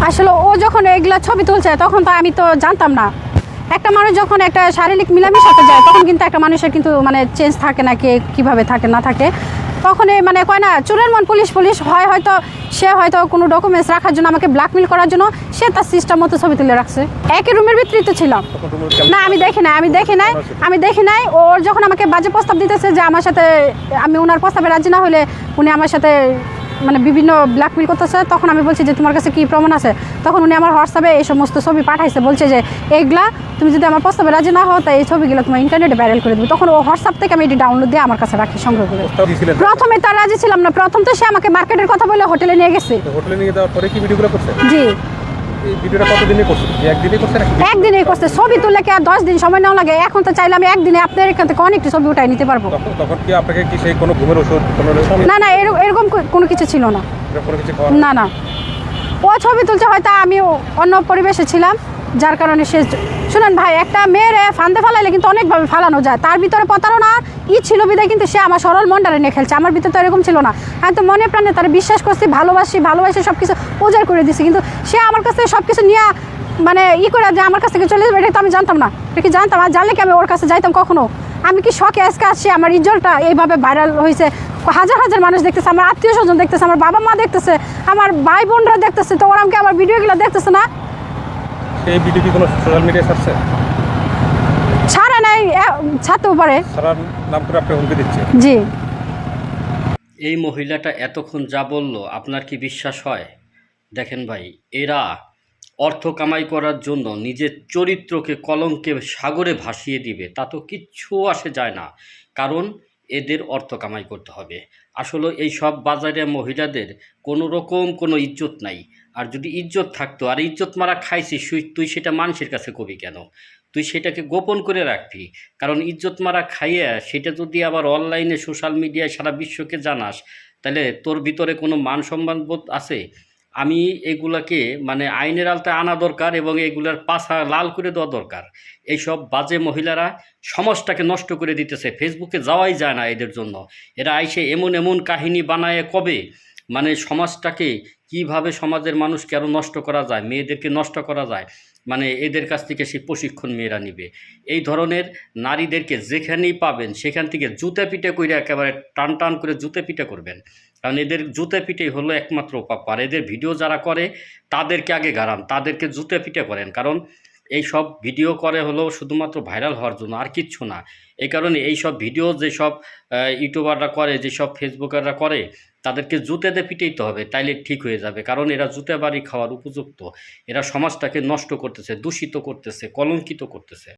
আসলে ও যখন এগুলা ছবি তুলছে তখন তো আমি তো জানতাম না। একটা মানুষ যখন একটা শারীরিক মিলামেশাতে যায় তখন কিন্তু একটা মানুষের কিন্তু মানে চেঞ্জ থাকে না, কে কীভাবে থাকে না থাকে, তখন মানে কয় না চোরের মন পুলিশ পুলিশ হয়। হয়তো সে হয়তো কোনো ডকুমেন্টস রাখার জন্য আমাকে ব্ল্যাকমেল করার জন্য সে তার সিস্টেম মতো ছবি তুলে রাখছে। একই রুমের ভিতরেই তো ছিলাম না, আমি দেখি নাই। ওর যখন আমাকে বাজে প্রস্তাব দিতেছে যে আমার সাথে আমি ওনার প্রস্তাবে রাজি না হলে উনি আমার সাথে মানে বিভিন্ন ব্ল্যাকমেল করতেছে, তখন আমি বলছি যে তোমার কাছে কী প্রমাণ আছে। তখন উনি আমার হোয়াটসঅ্যাপে এই সমস্ত ছবি পাঠাইছে, বলছে যে এইগুলা তুমি যদি আমার প্রস্তাবে রাজি না হও তাই এই ছবিগুলো তোমার ইন্টারনেটে ভাইরাল করে দেবো। তখন ও হোয়াটসঅ্যাপ থেকে আমি এটি ডাউনলোড দিয়ে আমার কাছে রাখি সংগ্রহ করে। প্রথমে তার রাজি ছিলাম না, প্রথম তো সে আমাকে মার্কেটের কথা বলে হোটেলে নিয়ে গেছে। হোটেলে নিয়ে যাওয়ার পরে কি ভিডিওগুলো করছে? জি, এই ভিডিওটা কতদিনে করছে? একদিনেই করছে নাকি? একদিনেই করছে। ছবি তুললে কি আর 10 দিন সময় না লাগে? এখন তো চাইলে আমি একদিনে আপনার এখান থেকে অনেকটি ছবি উঠাই নিতে পারবো। তখন কি আপনাকে কি সেই কোনো ঘুমের ওষুধ না এরকম কোনো কিছু ছিল না। কোনো কিছু না ও ছবি তুলছে, হয়তো আমি অন্য পরিবেশে ছিলাম যার কারণে সে। শুনেন ভাই, একটা মেয়ের ফান্দে ফালাইলে কিন্তু অনেকভাবে ফালানো যায়। তার ভিতরে প্রতারণা ছিল বিদায় কিন্তু সে আমার সরল মনটারে নিয়ে খেলছে। আমার ভিতরে তো এরকম ছিল না। আমি তো মনে প্রাণে তারা বিশ্বাস করছি, ভালোবাসি সব কিছু উজাড় করে দিছি, কিন্তু সে আমার কাছ থেকে সব কিছু নিয়ে মানে করে যে আমার কাছ থেকে চলে যাবে এটা তো আমি জানতাম না। এটা কি জানতাম? আর জানলে কি আমি ওর কাছে যাইতাম কখনো? আমি কি শখে আজকে আসছি আমার ইজ্জতটা এইভাবে ভাইরাল হয়েছে, হাজার হাজার মানুষ দেখতেছে, আমার আত্মীয় স্বজন দেখতেছে, আমার বাবা মা দেখতেছে, আমার ভাই বোনরা দেখতেছে, তো ওরা আমাকে আমার ভিডিওগুলো দেখতেছে না। এই ভিডিও কি কোনো সোশ্যাল মিডিয়ায় ছাড়ছে? ছাড়া নাই, ছাড়তেও পারে। ছাড়ার নাম করে আপনি হুমকি দিচ্ছেন? জি। এই মহিলাটা এতক্ষণ যা বলল আপনার কি বিশ্বাস হয়? দেখেন ভাই, এরা অর্থ কামাই করার জন্য নিজের চরিত্রকে কলঙ্কে সাগরে ভাসিয়ে দিবে, তা তো কিচ্ছু আসে যায় না, কারণ এদের অর্থ কামাই করতে হবে। আসলে এই সব বাজারে মহিলাদের কোনো রকম কোনো ইজ্জত নাই। আর যদি ইজ্জত থাকতো, আর ইজ্জত মারা খাইছিস তুই, সেটা মানুষের কাছে কবি কেন? তুই সেটাকে গোপন করে রাখবি। কারণ ইজ্জত মারা খাইয়া সেটা যদি আবার অনলাইনে সোশ্যাল মিডিয়ায় সারা বিশ্বকে জানাস, তাহলে তোর ভিতরে কোনো মান সম্মান বোধ আছে? আমি এগুলাকে মানে আইনের আওতায় আনা দরকার এবং এগুলার পাছা লাল করে দেওয়া দরকার। এইসব বাজে মহিলারা সমাজটাকে নষ্ট করে দিতেছে। ফেসবুকে যাওয়াই যায় না এদের জন্য। এরা আইসে এমন এমন কাহিনী বানায় কবে, মানে সমাজটাকে কিভাবে সমাজের মানুষকে আরও নষ্ট করা যায়, মেয়েদেরকে নষ্ট করা যায়, মানে এদের কাছ থেকে সেই প্রশিক্ষণ মেয়েরা নিবে। এই ধরনের নারীদেরকে যেখানেই পাবেন সেখান থেকে জুতে পিটে করে একেবারে টান টান করে জুতে পিটে করবেন। কারণ এদের জুতে পিটেই হলো একমাত্র উপায়। আর এদের ভিডিও যারা করে তাদেরকে আগে গাড়ান, তাদেরকে জুতে পিটে করেন। কারণ এই সব ভিডিও করে হলো শুধুমাত্র ভাইরাল হওয়ার জন্য, আর কিচ্ছু না। এই কারণে এই সব ভিডিও যেসব ইউটিউবাররা করে, যেসব ফেসবুকাররা করে, তাদেরকে জুতেতে পিটেইতে হবে, তাইলে ঠিক হয়ে যাবে। কারণ এরা জুতে বাড়ি খাওয়ার উপযুক্ত। এরা সমাজটাকে নষ্ট করতেছে, দূষিত করতেছে, কলঙ্কিত করতেছে।